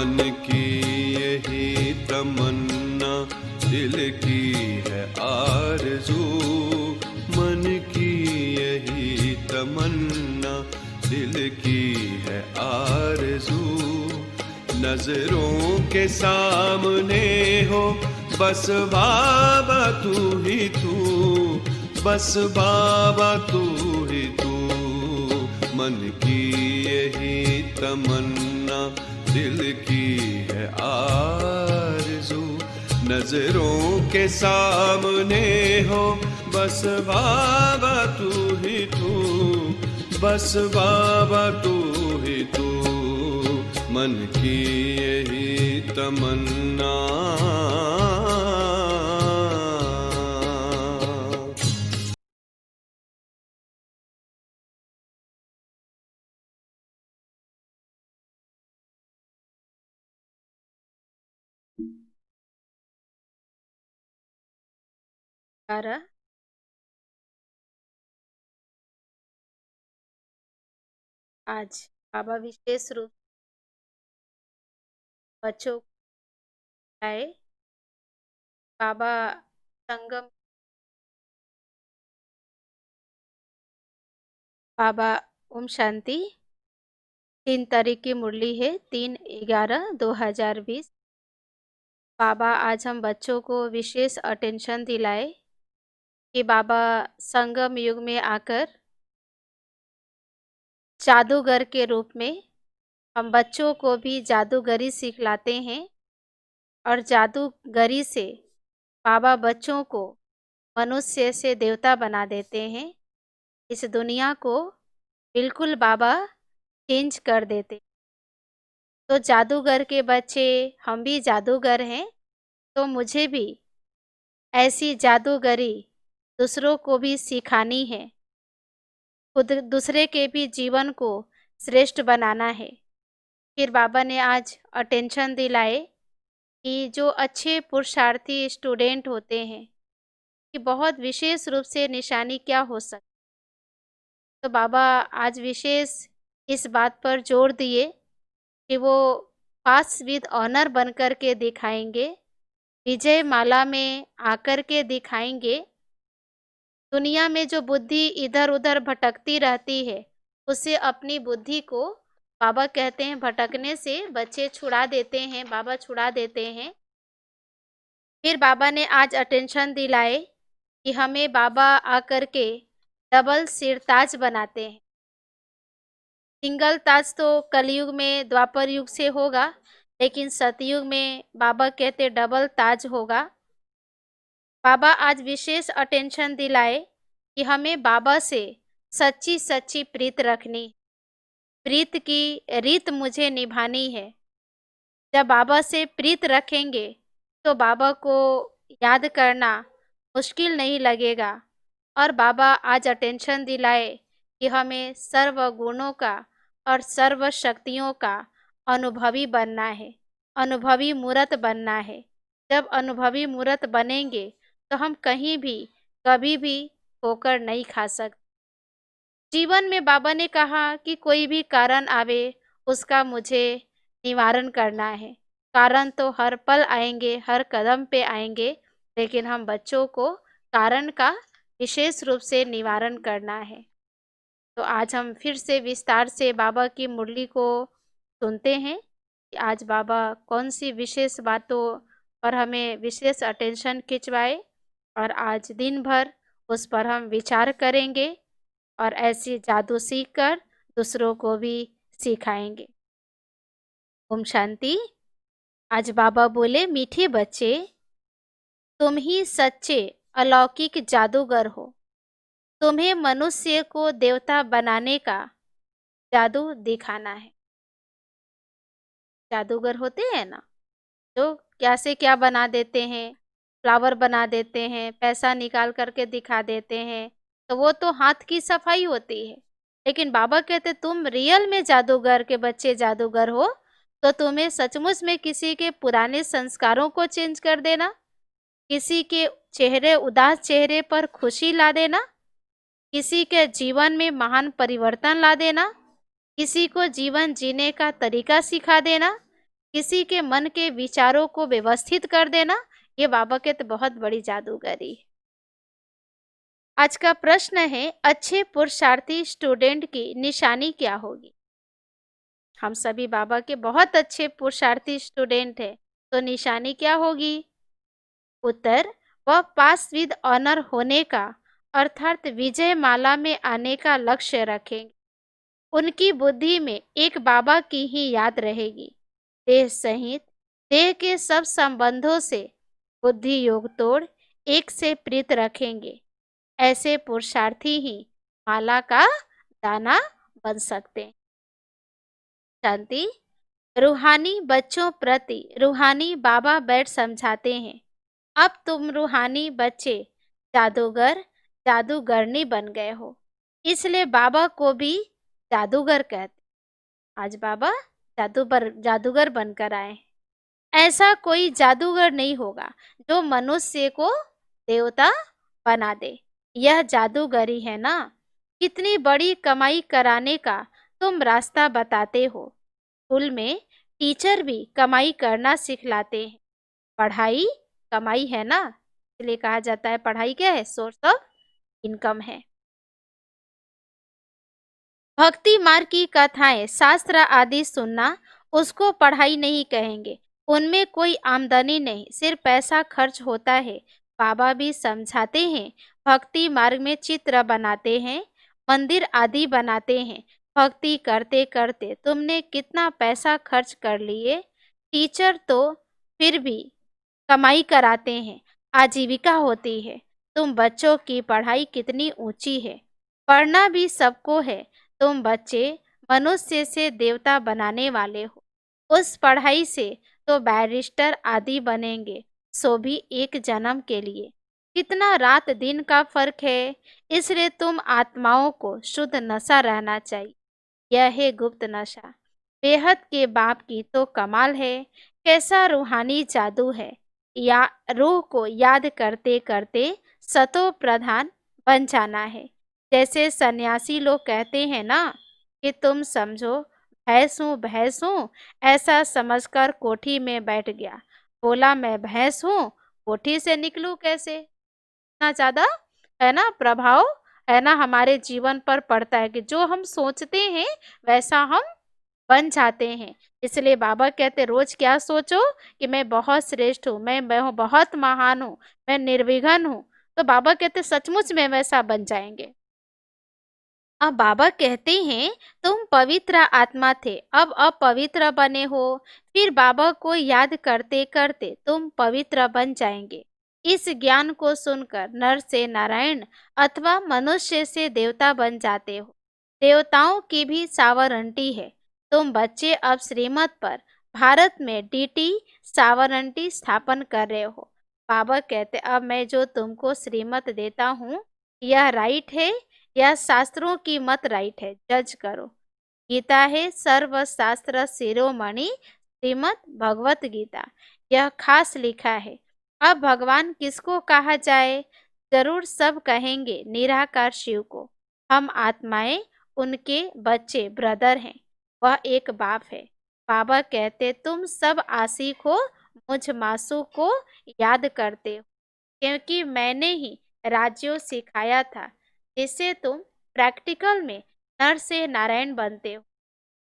मन की यही तमन्ना, दिल की है आरज़ू। मन की यही तमन्ना, दिल की है आरज़ू। नजरों के सामने हो बस बाबा तू ही तू, बस बाबा तू ही तू। मन की यही तमन्ना, दिल की है आरज़ू। नजरों के सामने हो बस बाबा तू ही तू, बस बाबा तू ही तू। मन की यही तमन्ना। आज बाबा विशेष रूप बच्चों को आए। बाबा संगम, बाबा ओम शांति। 3 तारीख की मुरली है, 3/11/2020। बाबा आज हम बच्चों को विशेष अटेंशन दिलाए कि बाबा संगम युग में आकर जादूगर के रूप में हम बच्चों को भी जादूगरी सिखलाते हैं, और जादूगरी से बाबा बच्चों को मनुष्य से देवता बना देते हैं। इस दुनिया को बिल्कुल बाबा चेंज कर देते। तो जादूगर के बच्चे, हम भी जादूगर हैं, तो मुझे भी ऐसी जादूगरी दूसरों को भी सिखानी है। खुद दूसरे के भी जीवन को श्रेष्ठ बनाना है। फिर बाबा ने आज अटेंशन दिलाए कि जो अच्छे पुरुषार्थी स्टूडेंट होते हैं कि बहुत विशेष रूप से निशानी क्या हो सकती। तो बाबा आज विशेष इस बात पर जोर दिए कि वो पास विद ऑनर बनकर के दिखाएंगे, विजय माला में आकर के दिखाएंगे। दुनिया में जो बुद्धि इधर उधर भटकती रहती है, उससे अपनी बुद्धि को बाबा कहते हैं भटकने से बच्चे छुड़ा देते हैं, बाबा छुड़ा देते हैं। फिर बाबा ने आज अटेंशन दिलाए कि हमें बाबा आकर के डबल सिरताज बनाते हैं। सिंगल ताज तो कलयुग में द्वापर युग से होगा, लेकिन सतयुग में बाबा कहते डबल ताज होगा। बाबा आज विशेष अटेंशन दिलाए कि हमें बाबा से सच्ची सच्ची प्रीत रखनी, प्रीत की रीत मुझे निभानी है। जब बाबा से प्रीत रखेंगे तो बाबा को याद करना मुश्किल नहीं लगेगा। और बाबा आज अटेंशन दिलाए कि हमें सर्व गुणों का और सर्व शक्तियों का अनुभवी बनना है, अनुभवी मूर्त बनना है। जब अनुभवी मूर्त बनेंगे तो हम कहीं भी कभी भी ठोकर नहीं खा सकते। जीवन में बाबा ने कहा कि कोई भी कारण आवे उसका मुझे निवारण करना है। कारण तो हर पल आएंगे, हर कदम पे आएंगे, लेकिन हम बच्चों को कारण का विशेष रूप से निवारण करना है। तो आज हम फिर से विस्तार से बाबा की मुरली को सुनते हैं कि आज बाबा कौन सी विशेष बातों पर हमें विशेष अटेंशन खिंचवाए, और आज दिन भर उस पर हम विचार करेंगे और ऐसी जादू सीखकर दूसरों को भी सिखाएंगे। ओम शांति। आज बाबा बोले, मीठे बच्चे, तुम ही सच्चे अलौकिक जादूगर हो। तुम्हें मनुष्य को देवता बनाने का जादू दिखाना है। जादूगर होते हैं ना, जो क्या से क्या बना देते हैं, फ्लावर बना देते हैं, पैसा निकाल करके दिखा देते हैं, तो वो तो हाथ की सफाई होती है। लेकिन बाबा कहते तुम रियल में जादूगर के बच्चे जादूगर हो, तो तुम्हें सचमुच में किसी के पुराने संस्कारों को चेंज कर देना, किसी के चेहरे उदास चेहरे पर खुशी ला देना, किसी के जीवन में महान परिवर्तन ला देना, किसी को जीवन जीने का तरीका सिखा देना, किसी के मन के विचारों को व्यवस्थित कर देना, ये बाबा के तो बहुत बड़ी जादूगरी है। आज का प्रश्न है, अच्छे पुरुषार्थी स्टूडेंट की निशानी क्या होगी? हम सभी बाबा के बहुत अच्छे पुरुषार्थी स्टूडेंट हैं, तो निशानी क्या होगी? उत्तर, वह पास विद ऑनर होने का अर्थात विजय माला में आने का लक्ष्य रखेंगे। उनकी बुद्धि में एक बाबा की ही याद रहेगी। देह सहित देह के सब संबंधों से बुद्धि योग तोड़ एक से प्रीत रखेंगे। ऐसे पुरुषार्थी ही माला का दाना बन सकते हैं। शांति। रूहानी बच्चों प्रति रूहानी बाबा बैठ समझाते हैं, अब तुम रूहानी बच्चे जादूगर जादूगरनी बन गए हो, इसलिए बाबा को भी जादूगर कहते। आज बाबा जादूगर बनकर आए हैं। ऐसा कोई जादूगर नहीं होगा जो मनुष्य को देवता बना दे। यह जादूगरी है ना। कितनी बड़ी कमाई कराने का तुम रास्ता बताते हो। स्कूल में टीचर भी कमाई करना सिखलाते हैं। पढ़ाई कमाई है ना, इसलिए कहा जाता है पढ़ाई क्या है? सोर्स ऑफ इनकम है। भक्ति मार्ग की कथाएं शास्त्र आदि सुनना, उसको पढ़ाई नहीं कहेंगे। उनमें कोई आमदनी नहीं, सिर्फ पैसा खर्च होता है। बाबा भी समझाते हैं, भक्ति मार्ग में चित्र बनाते हैं, मंदिर आदि बनाते हैं। भक्ति करते करते तुमने कितना पैसा खर्च कर लिए। टीचर तो फिर भी कमाई कराते हैं, आजीविका होती है। तुम बच्चों की पढ़ाई कितनी ऊंची है। पढ़ना भी सबको है। तुम बच्चे मनुष्य से देवता बनाने वाले हो। उस पढ़ाई से तो बैरिस्टर आदि बनेंगे, सो भी एक जन्म के लिए। कितना रात दिन का फर्क है। इसलिए तुम आत्माओं को शुद्ध नशा रहना चाहिए। यह है गुप्त नशा। बेहद के बाप की तो कमाल है। कैसा रूहानी जादू है। या रूह को याद करते करते सतो प्रधान बन जाना है। जैसे सन्यासी लोग कहते हैं ना कि तुम समझो भैंस हूँ, ऐसा समझकर कोठी में बैठ गया। बोला मैं भैंस हूँ, कोठी से निकलूं कैसे? इतना ज्यादा है ना प्रभाव, है ना, हमारे जीवन पर पड़ता है कि जो हम सोचते हैं वैसा हम बन जाते हैं। इसलिए बाबा कहते रोज क्या सोचो कि मैं बहुत श्रेष्ठ हूँ, मैं बहुत महान हूँ, मैं निर्विघ्न हूँ। तो बाबा कहते सचमुच में वैसा बन जाएंगे। अब बाबा कहते हैं तुम पवित्र आत्मा थे, अब अपवित्र बने हो। फिर बाबा को याद करते करते तुम पवित्र बन जाएंगे। इस ज्ञान को सुनकर नर से नारायण अथवा मनुष्य से देवता बन जाते हो। देवताओं की भी सावरंटी है। तुम बच्चे अब श्रीमत पर भारत में डीटी सावरंटी स्थापन कर रहे हो। बाबा कहते अब मैं जो तुमको श्रीमत देता हूँ, यह राइट है या शास्त्रों की मत राइट है, जज करो। गीता है सर्वशास्त्र शिरोमणि श्रीमद् भगवत गीता, यह खास लिखा है। अब भगवान किसको कहा जाए? जरूर सब कहेंगे निराकार शिव को। हम आत्माएं उनके बच्चे ब्रदर हैं, वह एक बाप है। बाबा कहते तुम सब आशिक हो, मुझ मासू को याद करते हो, क्योंकि मैंने ही राज्यों सिखाया था जिससे तुम प्रैक्टिकल में नर से नारायण बनते हो।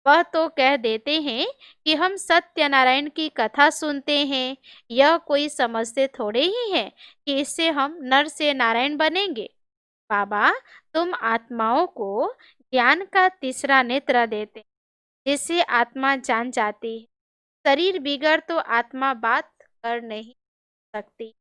वह तो कह देते हैं कि हम सत्यनारायण की कथा सुनते हैं, यह कोई समझते थोड़े ही है कि इससे हम नर से नारायण बनेंगे। बाबा तुम आत्माओं को ज्ञान का तीसरा नेत्र देते, जिससे आत्मा जान जाती है। शरीर बिगड़ तो आत्मा बात कर नहीं सकती।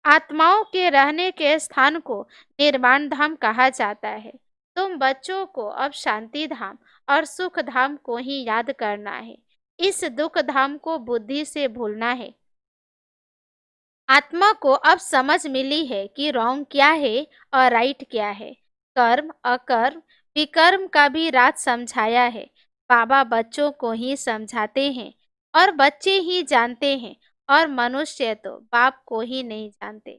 आत्माओं के रहने के स्थान को निर्वाण धाम कहा जाता है। तुम बच्चों को अब शांति धाम और सुख धाम को ही याद करना है। इस दुख धाम को बुद्धि से भूलना है। आत्मा को अब समझ मिली है कि रॉन्ग क्या है और राइट क्या है। कर्म अकर्म विकर्म का भी राज समझाया है। बाबा बच्चों को ही समझाते हैं और बच्चे ही जानते हैं, और मनुष्य तो बाप को ही नहीं जानते।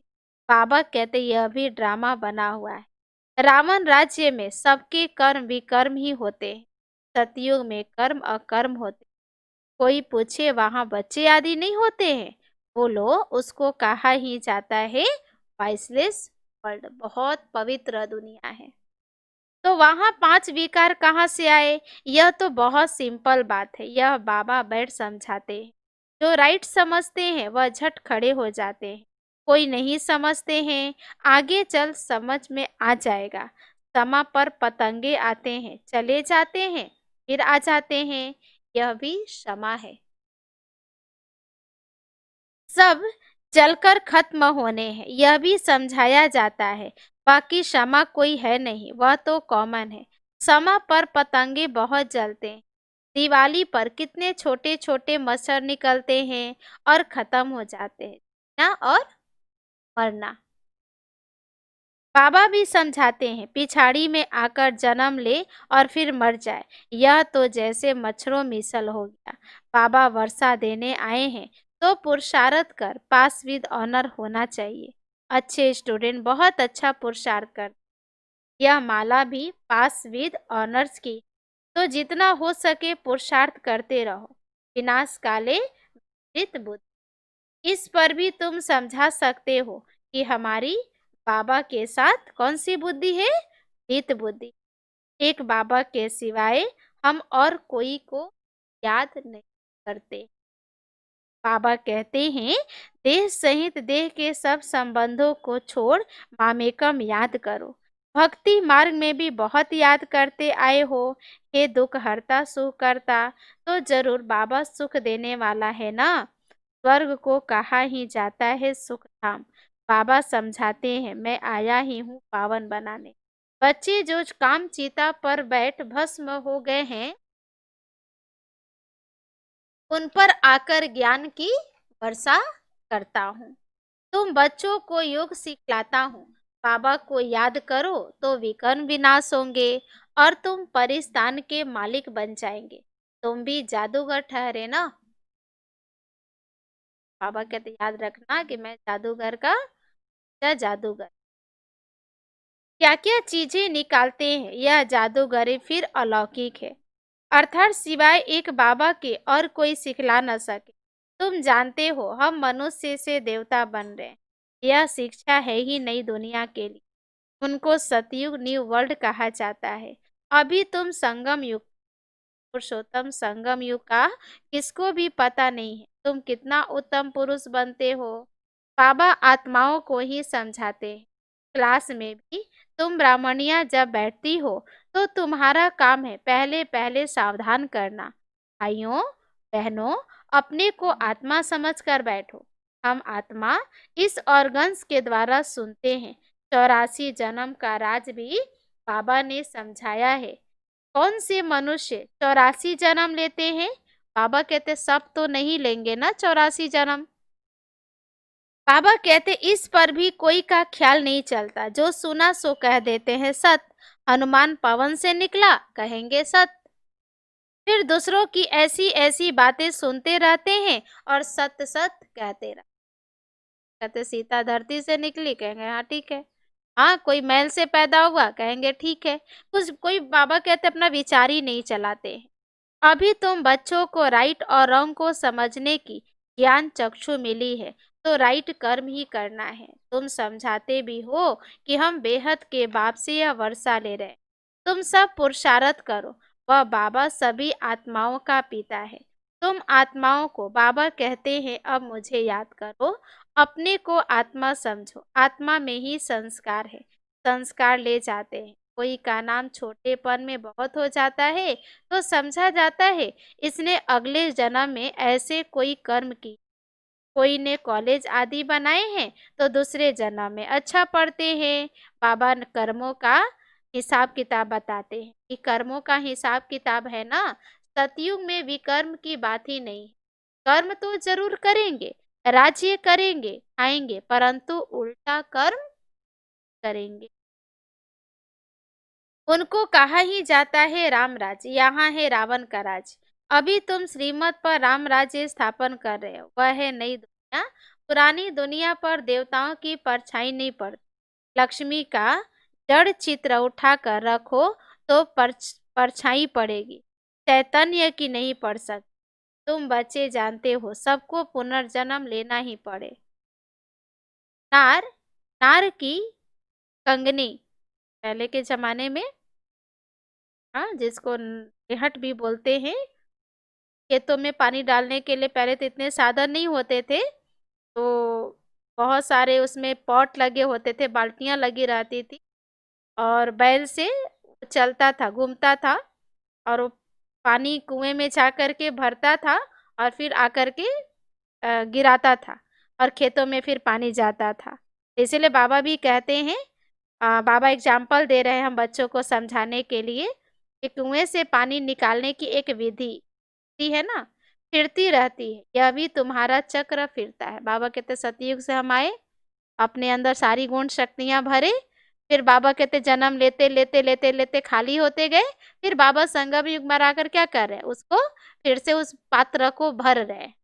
बाबा कहते यह भी ड्रामा बना हुआ है। रावण राज्य में सबके कर्म विकर्म ही होते हैं। सतयुग में कर्म अकर्म होते। कोई पूछे वहाँ बच्चे आदि नहीं होते हैं? बोलो उसको कहा ही जाता है वाइसलेस वर्ल्ड, बहुत पवित्र दुनिया है। तो वहाँ 5 विकार कहाँ से आए? यह तो बहुत सिंपल बात है, यह बाबा बैठ समझाते हैं। जो राइट समझते हैं वह झट खड़े हो जाते हैं। कोई नहीं समझते हैं, आगे चल समझ में आ जाएगा। समा पर पतंगे आते हैं, चले जाते हैं, फिर आ जाते हैं, यह भी क्षमा है। सब जलकर खत्म होने हैं, यह भी समझाया जाता है। बाकी क्षमा कोई है नहीं, वह तो कॉमन है। समा पर पतंगे बहुत जलते हैं। दिवाली पर कितने छोटे छोटे मच्छर निकलते हैं और खत्म हो जाते हैं ना, और मरना। बाबा भी समझाते हैं, पिछाड़ी में आकर जन्म ले और फिर मर जाए, यह तो जैसे मच्छरों मिसल हो गया। बाबा वर्षा देने आए हैं तो पुरुषार्थ कर पास विद ऑनर होना चाहिए। अच्छे स्टूडेंट बहुत अच्छा पुरुषार्थ कर। यह माला भी पास विद ऑनर्स की, तो जितना हो सके पुरुषार्थ करते रहो। विनाश काले विपरीत बुद्धि, इस पर भी तुम समझा सकते हो कि हमारी बाबा के साथ कौन सी बुद्धि है? हित बुद्धि। एक बाबा के सिवाय हम और कोई को याद नहीं करते। बाबा कहते हैं, देह सहित देह के सब संबंधों को छोड़ मामेकम याद करो। भक्ति मार्ग में भी बहुत याद करते आए हो। हे दुख हरता सुख करता, तो जरूर बाबा सुख देने वाला है ना। स्वर्ग को कहा ही जाता है सुख धाम। बाबा समझाते हैं, मैं आया ही हूँ पावन बनाने। बच्चे जो काम चीता पर बैठ भस्म हो गए हैं, उन पर आकर ज्ञान की वर्षा करता हूँ। तुम बच्चों को योग सिखलाता हूँ। बाबा को याद करो तो विकर्म विनाश होंगे और तुम परिस्तान के मालिक बन जाएंगे। तुम भी जादूगर ठहरे ना। बाबा कहते याद रखना कि मैं जादूगर का या जादूगर क्या क्या चीजें निकालते हैं, यह जादूगरी फिर अलौकिक है। अर्थात सिवाय एक बाबा के और कोई सिखला न सके। तुम जानते हो हम मनुष्य से देवता बन रहे हैं, यह शिक्षा है ही नई दुनिया के लिए। उनको सतयुग न्यू वर्ल्ड कहा जाता है। अभी तुम संगम युग, पुरुषोत्तम संगम युग का किसको भी पता नहीं है। तुम कितना उत्तम पुरुष बनते हो। बाबा आत्माओं को ही समझाते हैं। क्लास में भी तुम ब्राह्मणियां जब बैठती हो तो तुम्हारा काम है पहले पहले सावधान करना। भाइयों बहनों, अपने को आत्मा समझकर बैठो। हम आत्मा इस ऑर्गन्स के द्वारा सुनते हैं। 84 जन्म का राज भी बाबा ने समझाया है। कौन से मनुष्य 84 जन्म लेते हैं? बाबा कहते सब तो नहीं लेंगे ना 84 जन्म। बाबा कहते इस पर भी कोई का ख्याल नहीं चलता। जो सुना सो कह देते हैं सत। हनुमान पवन से निकला कहेंगे सत। फिर दूसरों की ऐसी ऐसी बातें सुनते रहते हैं और सत्य सत्य कहते रहते। कहते सीता धरती से निकली कहेंगे हाँ ठीक है। हाँ कोई मैल से पैदा हुआ कहेंगे ठीक है। कुछ कोई बाबा कहते अपना विचार ही नहीं चलाते हैं। अभी तुम बच्चों को राइट और रॉन्ग को समझने की ज्ञान चक्षु मिली है, तो राइट कर्म ही करना है। तुम समझाते भी हो कि हम बेहद के बाप से यह वर्षा ले रहे। तुम सब पुरुषार्थ करो। वह बाबा सभी आत्माओं का पिता है। तुम आत्माओं को बाबा कहते हैं अब मुझे याद करो। अपने को आत्मा समझो। आत्मा में ही संस्कार है। संस्कार ले जाते हैं। कोई का नाम छोटेपन में बहुत हो जाता है तो समझा जाता है इसने अगले जन्म में ऐसे कोई कर्म की। कोई ने कॉलेज आदि बनाए हैं तो दूसरे जन्म में अच्छा पढ़ते हैं। बाबा कर्मों का हिसाब किताब बताते हैं कि कर्मों का हिसाब किताब है ना। सतयुग में विकर्म की बात ही नहीं। कर्म तो जरूर करेंगे, राज्य करेंगे, आएंगे, परंतु उल्टा कर्म करेंगे। उनको कहा ही जाता है राम राज्य, यहाँ है रावण का राज। अभी तुम श्रीमत पर राम राज्य स्थापन कर रहे हो, वह है नई दुनिया। पुरानी दुनिया पर देवताओं की परछाई नहीं पड़ती। लक्ष्मी का जड़ चित्र उठा कर रखो तो परछाई पड़ेगी, चैतन्य की नहीं पड़ सकती। तुम बच्चे जानते हो सबको पुनर्जन्म लेना ही पड़े। नार नार की कंगनी, पहले के जमाने में, हाँ, जिसको नेहट भी बोलते हैं, खेतों में पानी डालने के लिए पहले तो इतने साधन नहीं होते थे, तो बहुत सारे उसमें पॉट लगे होते थे, बाल्टियां लगी रहती थी, और बैल से चलता था, घूमता था, और वो पानी कुएं में जा करके भरता था, और फिर आकर के गिराता था, और खेतों में फिर पानी जाता था। इसीलिए बाबा भी कहते हैं, बाबा एग्जाम्पल दे रहे हैं हम बच्चों को समझाने के लिए, कि कुएं से पानी निकालने की एक विधि है ना, फिरती रहती है, यह भी तुम्हारा चक्र फिरता है। बाबा कहते सतयुग से हम आए, अपने अंदर सारी गुण शक्तियां भरे, फिर बाबा कहते जन्म लेते लेते लेते लेते खाली होते गए, फिर बाबा संगम युग में आकर क्या कर रहे हैं, उसको फिर से उस पात्र को भर रहे हैं।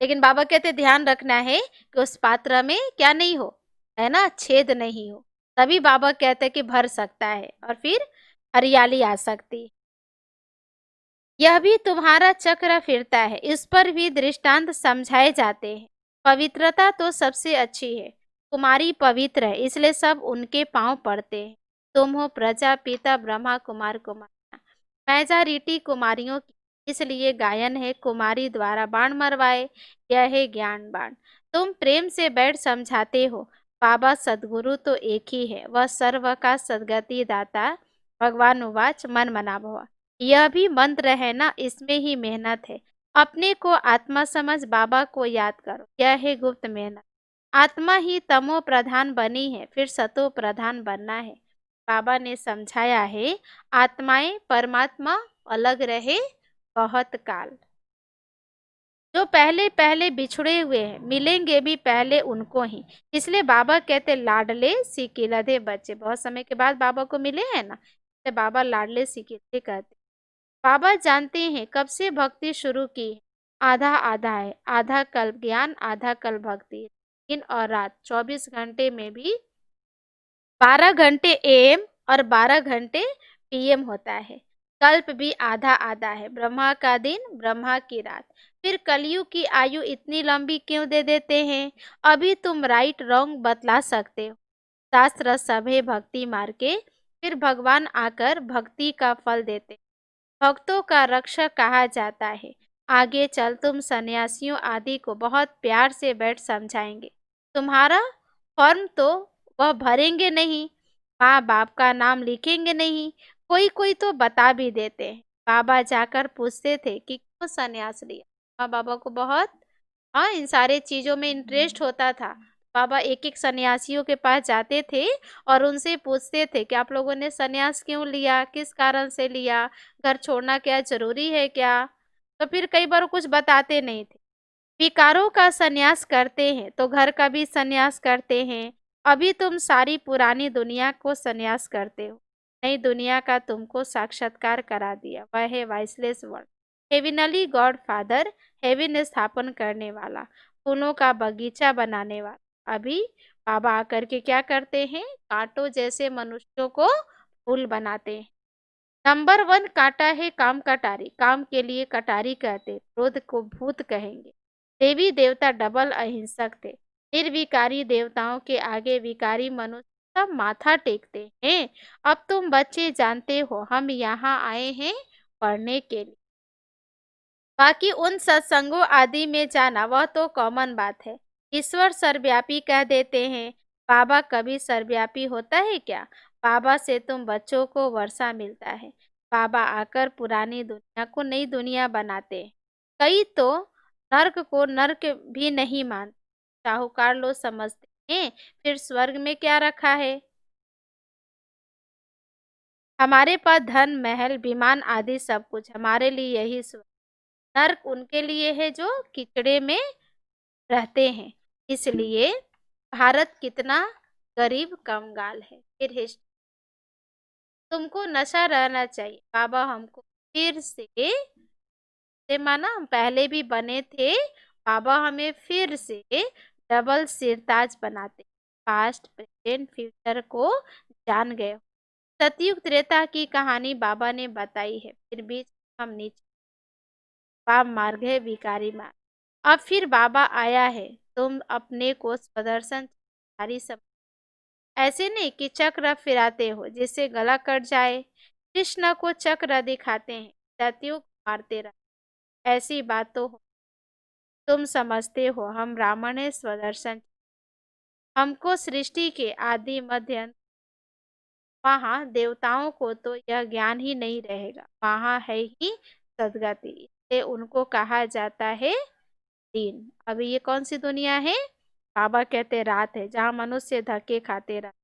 लेकिन बाबा कहते ध्यान रखना है कि उस पात्र में क्या नहीं हो, है ना, छेद नहीं हो, तभी बाबा कहते हैं कि भर सकता है, और फिर हरियाली आ सकती है। यह भी तुम्हारा चक्र फिरता है, इस पर भी दृष्टांत समझाए जाते हैं। पवित्रता तो सबसे अच्छी है, कुमारी पवित्र है, इसलिए सब उनके पांव पड़ते हैं। तुम हो प्रजापिता ब्रह्मा कुमार कुमारियां, मेजॉरिटी कुमारियों की, इसलिए गायन है कुमारी द्वारा बाण मरवाए, यह है ज्ञान बाण। तुम प्रेम से बैठ समझाते हो, बाबा सदगुरु तो एक ही है, वह सर्व का सदगति दाता। भगवान उवाच मन मना भव, यह भी मंत्र है ना, इसमें ही मेहनत है। अपने को आत्मा समझ बाबा को याद करो, यह है गुप्त मेहनत। आत्मा ही तमो प्रधान बनी है, फिर सतो प्रधान बनना है। बाबा ने समझाया है, आत्माएं परमात्मा अलग रहे बहुत काल। जो पहले पहले बिछड़े हुए हैं मिलेंगे भी पहले उनको ही, इसलिए बाबा कहते लाडले सिकिलधे बच्चे, बहुत समय के बाद बाबा को मिले हैं ना, इसलिए बाबा लाडले सिकिलधे कहते। बाबा जानते हैं कब से भक्ति शुरू की है, आधा आधा है, आधा कल्प ज्ञान आधा कल्प भक्ति। दिन और रात 24 घंटे में भी 12 घंटे एएम और 12 घंटे पीएम होता है। कल्प भी आधा आधा है, ब्रह्मा का दिन ब्रह्मा की रात। फिर कलयुग की आयु इतनी लंबी क्यों दे देते हैं, अभी तुम राइट रॉन्ग बतला सकते हो। शास्त्र सभे भक्ति मार के, फिर भगवान आकर भक्ति का फल देते। भक्तों का रक्षक कहा जाता है। आगे चल तुम सन्यासियों आदि को बहुत प्यार से बैठ समझाएंगे। तुम्हारा फॉर्म तो वह भरेंगे नहीं, माँ बाप का नाम लिखेंगे नहीं, कोई कोई तो बता भी देते हैं। बाबा जाकर पूछते थे कि क्यों सन्यास लिया। माँ बाबा को बहुत, हाँ, इन सारे चीजों में इंटरेस्ट होता था। बाबा एक एक सन्यासियों के पास जाते थे और उनसे पूछते थे कि आप लोगों ने सन्यास क्यों लिया, किस कारण से लिया, घर छोड़ना क्या जरूरी है क्या। तो फिर कई बार वो कुछ बताते नहीं थे। विकारों का सन्यास करते हैं तो घर का भी सन्यास करते हैं। अभी तुम सारी पुरानी दुनिया को सन्यास करते हो, नई दुनिया का तुमको साक्षात्कार करा दिया, वह है viceless world. Heavenly God father, heaven स्थापन करने वाला, फूलों का बगीचा बनाने वाला। अभी बाबा आकर के क्या करते हैं, कांटों जैसे मनुष्यों को फूल बनाते हैं। नंबर 1 कांटा है काम कटारी, काम के लिए कटारी कहते, क्रोध को भूत कहेंगे। देवी देवता डबल अहिंसक थे। निर्विकारी देवताओं के आगे विकारी मनुष्य सब माथा टेकते हैं। अब तुम बच्चे जानते हो हम यहाँ आए हैं पढ़ने के लिए। बाकी उन सत्संगों आदि में जाना वह तो कॉमन बात है। ईश्वर सर्वव्यापी कह देते हैं, बाबा कभी सर्वव्यापी होता है क्या। बाबा से तुम बच्चों को वर्षा मिलता है। बाबा आकर पुरानी दुनिया को नई दुनिया बनाते हैं। कई तो नर्क को नर्क भी नहीं मानते, साहूकार लोग समझते हैं फिर स्वर्ग में क्या रखा है। हमारे पास धन महल विमान आदि सब कुछ, हमारे लिए यही स्वर्ग। नर्क उनके लिए है जो कीचड़े में रहते हैं। इसलिए भारत कितना गरीब कंगाल है। फिर तुमको नशा रहना चाहिए। बाबा हमको फिर से माना, हम पहले भी बने थे, बाबा हमें फिर से डबल सिरताज बनाते, पास्ट प्रेजेंट फ्यूचर को जान गए। सतयुग त्रेता की कहानी बाबा ने बताई है, फिर भी हम नीचे पाप मार्ग है भिखारी मार्ग। अब फिर बाबा आया है, तुम अपने को स्वदर्शन चक्रधारी समझ। ऐसे नहीं कि चक्र फिराते हो जिससे गला कट जाए। कृष्ण को चक्र दिखाते हैं, दैत्यों को मारते रहो। ऐसी बात तो हो, तुम समझते हो हम ब्राह्मण है स्वदर्शन। हमको सृष्टि के आदि मध्य अंत, वहाँ देवताओं को तो यह ज्ञान ही नहीं रहेगा, वहाँ है ही सदगति, इसलिए उनको कहा जाता है दिन। अभी ये कौन सी दुनिया है? बाबा कहते रात है, जहाँ मनुष्य धक्के खाते रहते।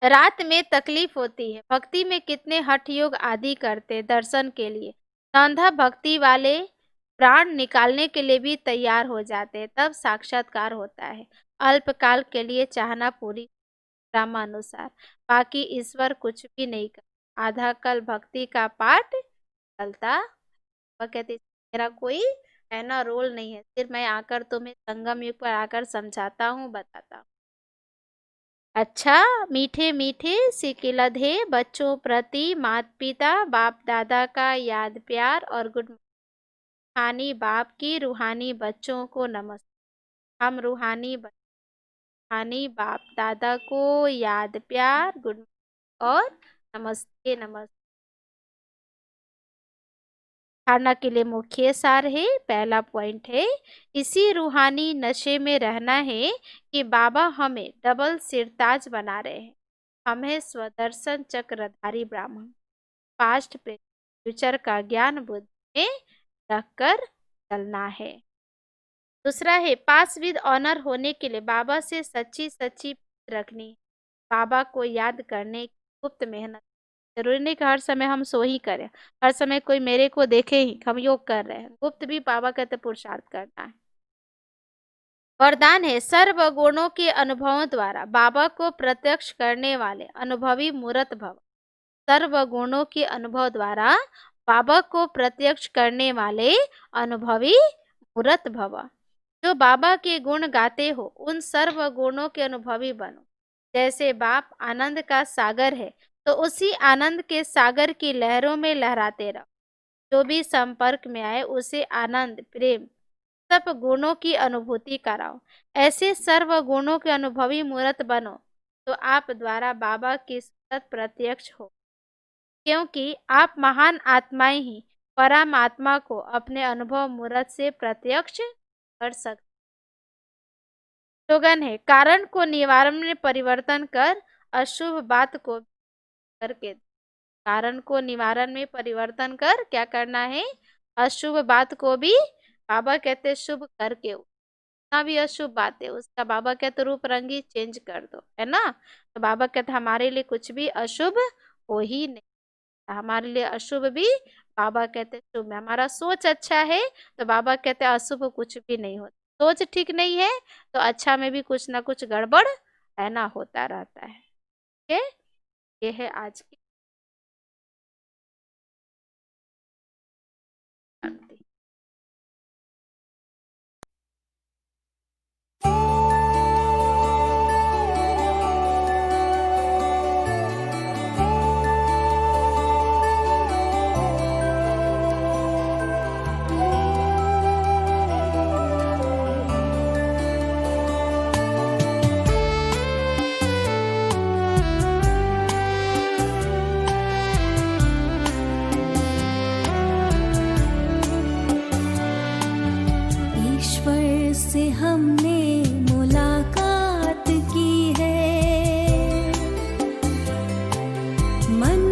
रात में तकलीफ होती है। भक्ति में कितने हठ योग आदि करते दर्शन के लिए। अंधा भक्ति वाले प्राण निकालने के लिए भी तैयार हो जाते हैं, तब साक्षात्कार होता है। अल्पकाल के लिए चाहना पूरी क्रमानुसार, बाकी ईश्वर कुछ भी नहीं कर। आधा कल भक्ति का पाठ चलता। वह कहते मेरा कोई है ना रोल नहीं है, सिर्फ मैं आकर तुम्हें संगम युग पर आकर समझाता हूँ, बताता हूँ। अच्छा, मीठे मीठे सिकिलधे बच्चों प्रति माता पिता बाप दादा का याद प्यार और गुड। रूहानी बाप की रूहानी बच्चों को नमस्ते। हम रूहानी बाप दादा को याद प्यार गुड और नमस्ते नमस्ते। धारणा के लिए मुख्य सार है, पहला पॉइंट है इसी रूहानी नशे में रहना है कि बाबा हमें डबल सिरताज बना रहे हैं। हमें स्वदर्शन चक्रधारी ब्राह्मण पास्ट फ्यूचर का ज्ञान बुद्धि में रखकर चलना है। दूसरा है पास विद ऑनर होने के लिए बाबा से सच्ची सच्ची रखनी है। बाबा को याद करने की गुप्त मेहनत। जरूरी नहीं कि हर समय हम सो ही करें, हर समय कोई मेरे को देखे ही हम योग कर रहे हैं। गुप्त भी बाबा कहते पुरुषार्थ करना है। वरदान है सर्व गुणों के अनुभवों द्वारा बाबा को प्रत्यक्ष करने वाले अनुभवी मूर्त भव। सर्व गुणों के अनुभव द्वारा बाबा को प्रत्यक्ष करने वाले अनुभवी मूर्त भव। जो बाबा के गुण गाते हो उन सर्व गुणों के अनुभवी बनो। जैसे बाप आनंद का सागर है, तो उसी आनंद के सागर की लहरों में लहराते रहो। जो भी संपर्क में आए उसे आनंद प्रेम सब गुणों की अनुभूति कराओ। ऐसे सर्व गुणों के अनुभवी मूर्त बनो तो आप द्वारा बाबा की सूरत प्रत्यक्ष हो, क्योंकि आप महान आत्माएं ही परमात्मा को अपने अनुभव मूर्त से प्रत्यक्ष कर सकते। स्लोगन है कारण को निवारण में परिवर्तन कर अशुभ बात को करके। कारण को निवारण में परिवर्तन कर क्या करना है? अशुभ बात को भी बाबा कहते शुभ करके। ना भी अशुभ बात है उसका बाबा कहते रूप रंगी चेंज कर दो, है ना। तो बाबा कहते हमारे लिए कुछ भी अशुभ हो ही नहीं, हमारे लिए अशुभ भी बाबा कहते शुभ है। हमारा सोच अच्छा है तो बाबा कहते अशुभ कुछ भी नहीं होता। सोच ठीक नहीं है तो अच्छा में भी कुछ ना कुछ गड़बड़ है ना होता रहता है। ठीक है, ये है आज की शांति। ईश्वर से हमने मुलाकात की है, मन